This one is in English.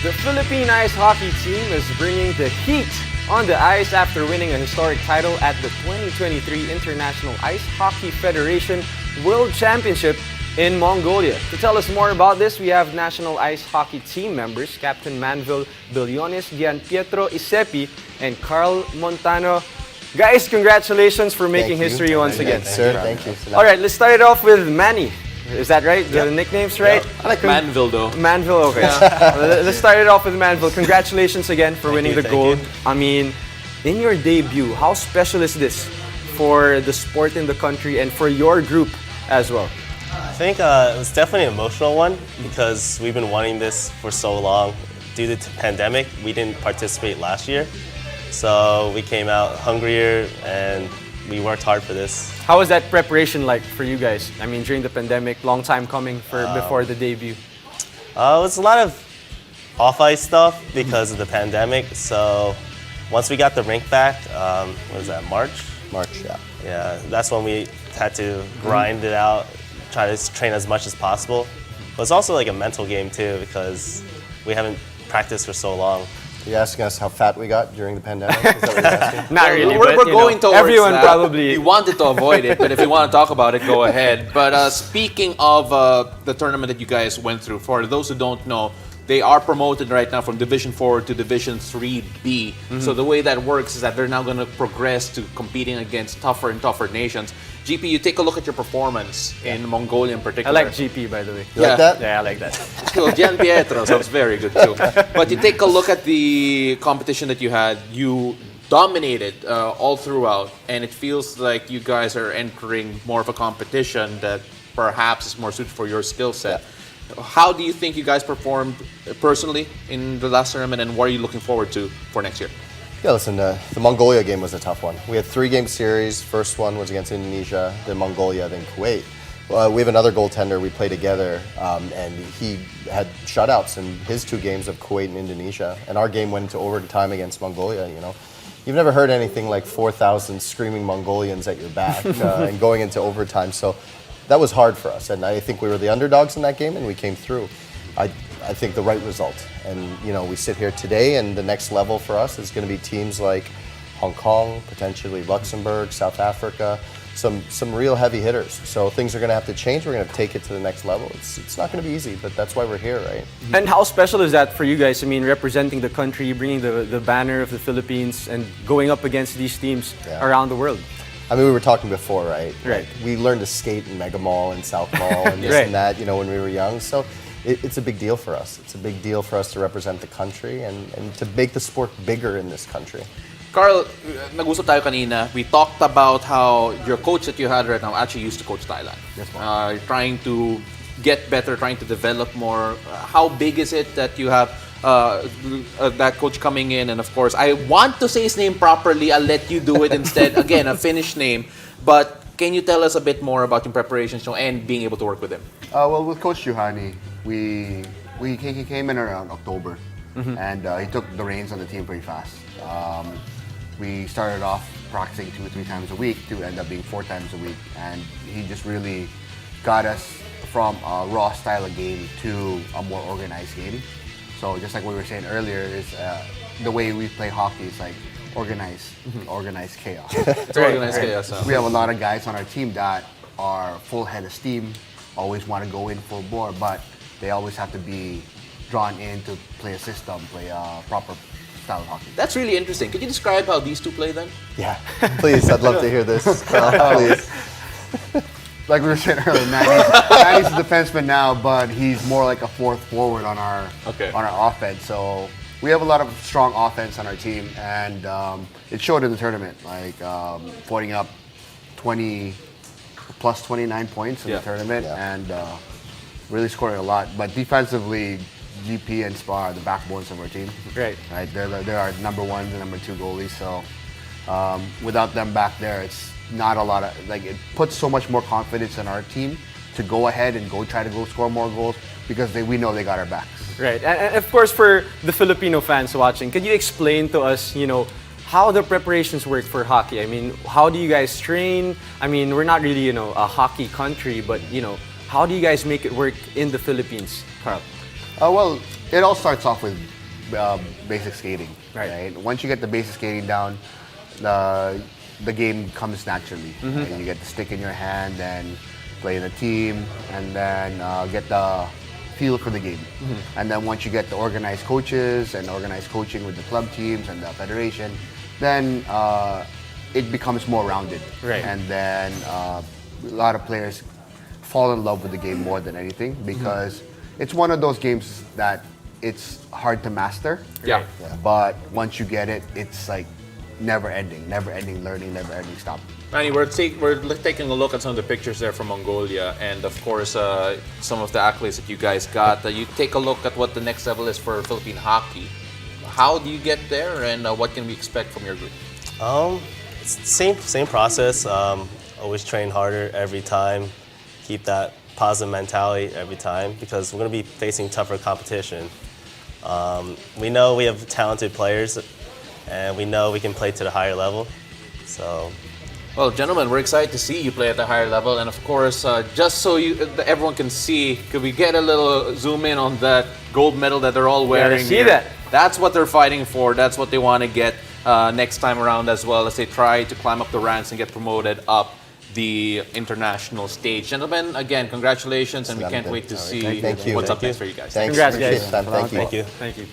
The Philippine Ice Hockey Team is bringing the heat on the ice after winning a historic title at the 2023 International Ice Hockey Federation World Championship in Mongolia. To tell us more about this, we have National Ice Hockey Team members Captain Manville Billones, Gianpietro Isepi, and Carl Montano. Guys, congratulations for making history once again. Sir, thank you. All right, let's start it off with Manny. Is that right? The nickname's right? Yeah. I like Manville though. Manville, okay. Let's start it off with Manville. Congratulations again for winning the gold. I mean, in your debut, how special is this for the sport in the country and for your group as well? I think it was definitely an emotional one because we've been wanting this for so long. Due to the pandemic, we didn't participate last year. So we came out hungrier and we worked hard for this. How was that preparation like for you guys? I mean, during the pandemic, long time coming before the debut. It was a lot of off-ice stuff because of the pandemic. So once we got the rink back, what was that, March? March, yeah. Yeah, that's when we had to grind it out, try to train as much as possible. But it's also like a mental game too because we haven't practiced for so long. Are you asking us how fat we got during the pandemic? Is that what you're asking? Not really, We're going towards everyone that. probably. We wanted to avoid it, but if you want to talk about it, go ahead. But speaking of the tournament that you guys went through, for those who don't know, they are promoted right now from Division 4 to Division 3B. So the way that works is that they're now going to progress to competing against tougher and tougher nations. GP, you take a look at your performance in Mongolia in I particular. like GP, by the way. You like that? Yeah, I like that. Well, Gianpietro sounds very good too. But you take a look at the competition that you had, you dominated all throughout, and it feels like you guys are entering more of a competition that perhaps is more suited for your skill set. How do you think you guys performed personally in the last tournament, and what are you looking forward to for next year? Yeah, listen, the Mongolia game was a tough one. We had 3-game series. First one was against Indonesia, then Mongolia, then Kuwait. We have another goaltender we play together, and he had shutouts in his 2 games of Kuwait and Indonesia. And our game went into overtime against Mongolia, you know. You've never heard anything like 4,000 screaming Mongolians at your back and going into overtime. So that was hard for us. And I think we were the underdogs in that game, and we came through. I think the right result. And, you know, we sit here today, and the next level for us is going to be teams like Hong Kong, potentially Luxembourg, South Africa, some real heavy hitters. So things are going to have to change. We're going to take it to the next level. It's not going to be easy, but that's why we're here, right? And how special is that for you guys? I mean, representing the country, bringing the banner of the Philippines, and going up against these teams around the world. I mean, we were talking before, right? Right. Like, we learned to skate in Mega Mall and South Mall and this and that, you know, when we were young. So it's a big deal for us. It's a big deal for us to represent the country and to make the sport bigger in this country. Carl, nag-usap tayo kanina. We talked about how your coach that you had right now actually used to coach Thailand. Yes, You're trying to get better, trying to develop more. How big is it that you have that coach coming in? And of course, I want to say his name properly. I'll let you do it instead. Again, a Finnish name. But can you tell us a bit more about your preparations and being able to work with him? Well, with Coach Juhani, he came in around October, and he took the reins on the team pretty fast. We started off practicing 2 or 3 times a week to end up being 4 times a week, and he just really got us from a raw style of game to a more organized game. So just like we were saying earlier, is the way we play hockey is like organized chaos. It's organized chaos. We have a lot of guys on our team that are full head of steam, always want to go in full bore, but they always have to be drawn in to play a system, play a proper style of hockey. That's really interesting. Could you describe how these two play then? Yeah, please, I'd love to hear this, Carl, please. Like we were saying earlier, Manny's a defenseman now, but he's more like a 4th forward on our offense. So we have a lot of strong offense on our team, and it showed in the tournament. Like putting up plus 29 points in the tournament, and really scoring a lot. But defensively, GP and Spa are the backbones of our team. Right. They're our number 1 and number 2 goalies. So without them back there, it's not a lot of it puts so much more confidence in our team to go ahead and try to score more goals because we know they got our backs. Right, and of course for the Filipino fans watching, could you explain to us, you know, how the preparations work for hockey? I mean, how do you guys train? I mean, we're not really, you know, a hockey country, but you know, how do you guys make it work in the Philippines, Carl? Well, it all starts off with basic skating, Right. right? Once you get the basic skating down, the game comes naturally. Right? You get the stick in your hand and play in a team, and then get the feel for the game. And then once you get the organized coaches and organized coaching with the club teams and the federation, then it becomes more rounded. Right. And then a lot of players fall in love with the game more than anything because it's one of those games that it's hard to master. Yeah. But once you get it, it's like never ending learning, never ending stop. Manny, we're taking a look at some of the pictures there from Mongolia, and of course, some of the accolades that you guys got. You take a look at what the next level is for Philippine hockey. How do you get there, and what can we expect from your group? It's the same process. Always train harder every time. Keep that positive mentality every time because we're going to be facing tougher competition. We know we have talented players, and we know we can play to the higher level. So. Well, gentlemen, we're excited to see you play at a higher level, and of course, just so everyone can see, could we get a little zoom in on that gold medal that they're all wearing? see here? that. That's what they're fighting for. That's what they want to get next time around as well, as they try to climb up the ranks and get promoted up the international stage. Gentlemen, again, congratulations, and we can't wait to see Thank you. what's up Thank you. next for you guys. Thanks. Congrats, Appreciate guys. the time. Thank you. Thank you. Thank you.